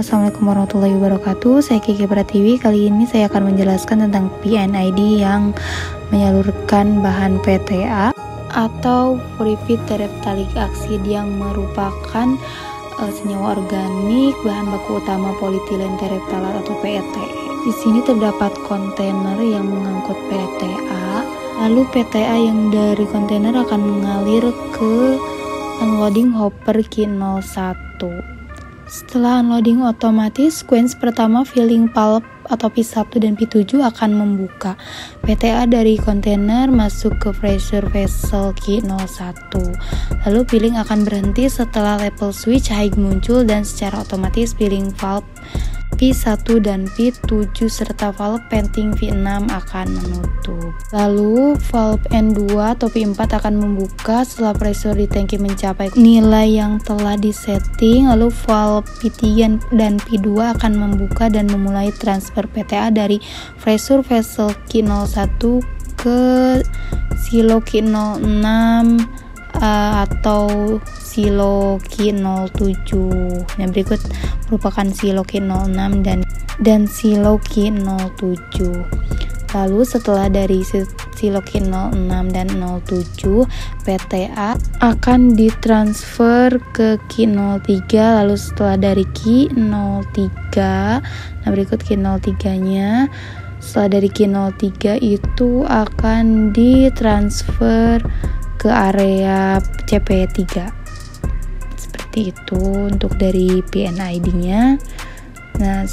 Assalamualaikum warahmatullahi wabarakatuh. Saya Kiki Pratiwi. Kali ini saya akan menjelaskan tentang PNID yang menyalurkan bahan PTA atau Purified Terephthalic Acid yang merupakan senyawa organik bahan baku utama polietilen tereptalat atau PET. Di sini terdapat kontainer yang mengangkut PTA. Lalu PTA yang dari kontainer akan mengalir ke unloading hopper Q01. Setelah unloading otomatis, sequence pertama filling pulp atau P1 dan P7 akan membuka. PTA dari kontainer masuk ke pressure vessel Q01. Lalu filling akan berhenti setelah label switch high muncul dan secara otomatis filling valve P1 dan P7 serta valve venting V6 akan menutup. Lalu valve N2 atau P4 akan membuka setelah pressure di tangki mencapai nilai yang telah disetting. Lalu valve P3 dan P2 akan membuka dan memulai transfer PTA dari pressure vessel Q01 ke silo Q06 atau silo Q07. Yang berikut merupakan silo Q06 dan silo Q07. Lalu setelah dari silo Q06 dan 07, PTA akan ditransfer ke Q03. Lalu setelah dari Q03, nah berikut Q03-nya. Setelah dari Q03 itu akan ditransfer ke area CP3. Seperti itu untuk dari PNID-nya. Nah,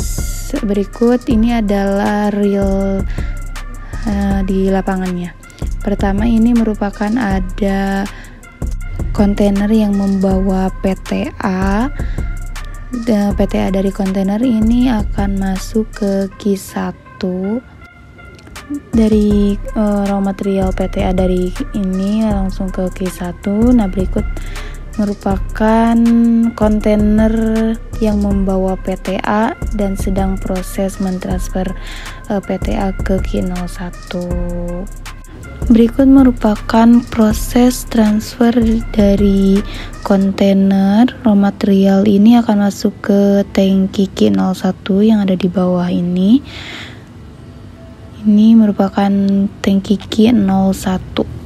berikut ini adalah real di lapangannya. Pertama, ini merupakan ada kontainer yang membawa PTA. PTA dari kontainer ini akan masuk ke Q1. Dari raw material PTA dari ini langsung ke Q1. Nah, berikut merupakan kontainer yang membawa PTA dan sedang proses mentransfer PTA ke Q01. Berikut merupakan proses transfer dari kontainer raw material ini akan masuk ke tangki Q01 yang ada di bawah ini. Ini merupakan tangki Q01.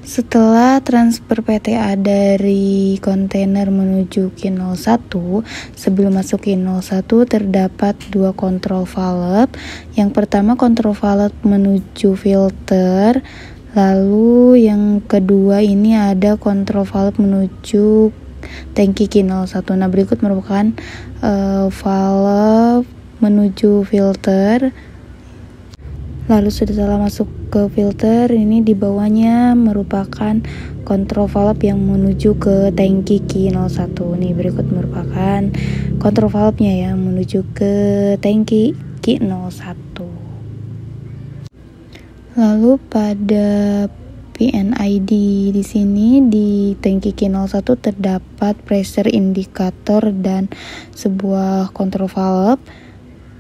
Setelah transfer PTA dari kontainer menuju Q01, sebelum masuk Q01 terdapat dua kontrol valve. Yang pertama kontrol valve menuju filter, lalu yang kedua ini ada kontrol valve menuju tangki Q01. Nah, berikut merupakan valve menuju filter. Lalu setelah masuk ke filter, ini di bawahnya merupakan kontrol valve yang menuju ke tangki Q01. Nih berikut merupakan kontrol valve-nya yang menuju ke tangki Q01. Lalu pada PNID di sini di tangki Q01 terdapat pressure indicator dan sebuah kontrol valve.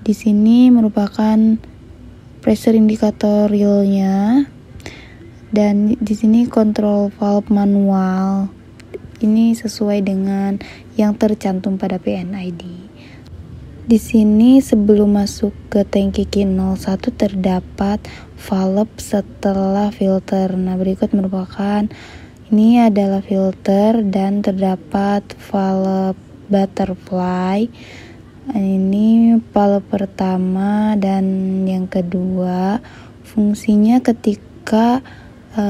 Di sini merupakan pressure indicator realnya, dan di sini kontrol valve manual. Ini sesuai dengan yang tercantum pada PNID. Di sini sebelum masuk ke tangki Q01 terdapat valve setelah filter. Nah, berikut merupakan ini adalah filter dan terdapat valve butterfly. Ini valve pertama dan yang kedua. Fungsinya ketika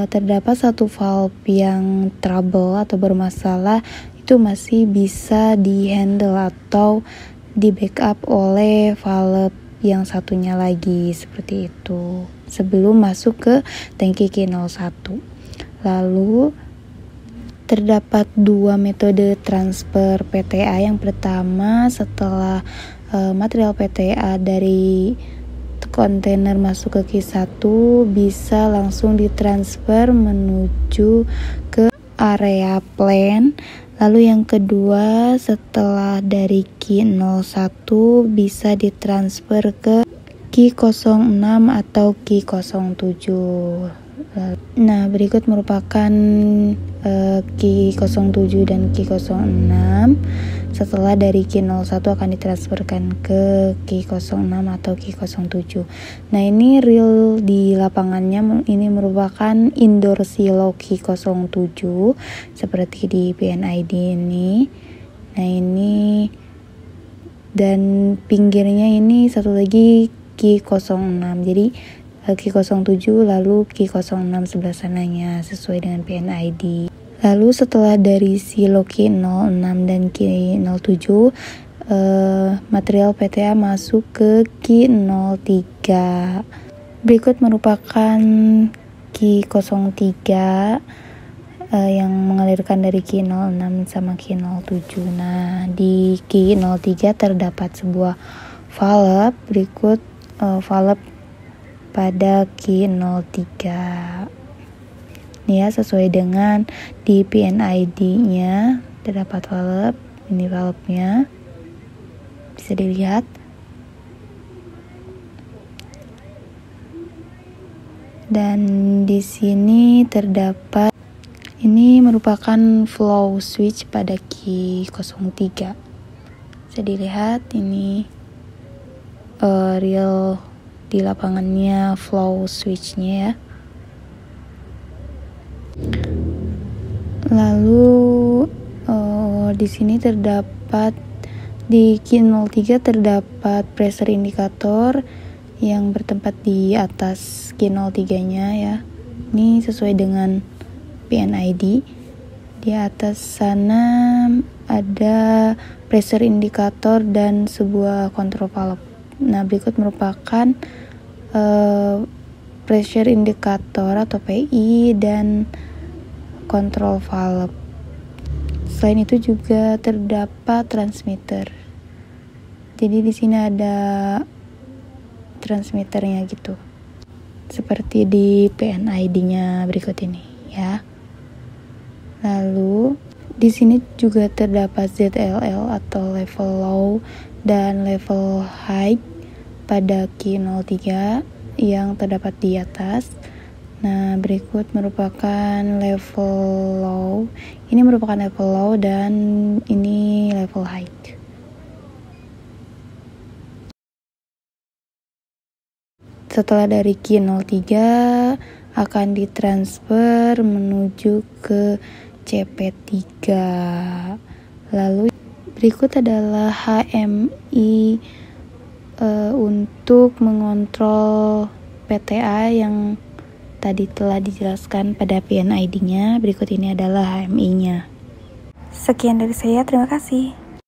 terdapat satu valve yang trouble atau bermasalah, itu masih bisa di-handle atau di-backup oleh valve yang satunya lagi, seperti itu, sebelum masuk ke tangki Q01. Lalu terdapat dua metode transfer PTA. Yang pertama, setelah material PTA dari kontainer masuk ke Q1 bisa langsung ditransfer menuju ke area plant. Lalu yang kedua, setelah dari Q01 bisa ditransfer ke Q06 atau Q07. Nah, berikut merupakan Ki 07 dan Ki 06. Setelah dari Ki 01 akan ditransferkan ke Ki 06 atau Ki 07. Nah, ini real di lapangannya, ini merupakan indoor silo Ki 07 seperti di PNID ini. Nah, ini dan pinggirnya ini satu lagi Ki 06. Jadi Ki 07 lalu Ki 06 sebelah sananya sesuai dengan PNID. Lalu setelah dari silo Ki 06 dan Ki 07, material PTA masuk ke Ki 03. Berikut merupakan Ki 03 yang mengalirkan dari Ki 06 sama Ki 07. Nah, di Ki 03 terdapat sebuah valve. Berikut valve pada Ki 03. Ini ya, sesuai dengan di PNID-nya terdapat valve. Ini valve-nya bisa dilihat. Dan di sini terdapat, ini merupakan flow switch pada Ki 03. Bisa dilihat ini real di lapangannya flow switch-nya ya. Lalu di sini terdapat di Ki 03 terdapat pressure indikator yang bertempat di atas Ki 03-nya ya. Ini sesuai dengan PNID. Di atas sana ada pressure indikator dan sebuah control valve. Nah, berikut merupakan pressure indikator atau PI dan control valve. Selain itu juga terdapat transmitter. Jadi di sini ada transmitternya gitu. Seperti di PNID-nya berikut ini ya. Lalu di sini juga terdapat ZLL atau level low dan level high pada Ki 03 yang terdapat di atas. Nah, berikut merupakan level low. Ini merupakan level low dan ini level high. Setelah dari Ki 03 akan ditransfer menuju ke CP3. Lalu berikut adalah HMI untuk mengontrol PTA yang tadi telah dijelaskan pada PNID-nya. Berikut ini adalah HMI-nya. Sekian dari saya, terima kasih.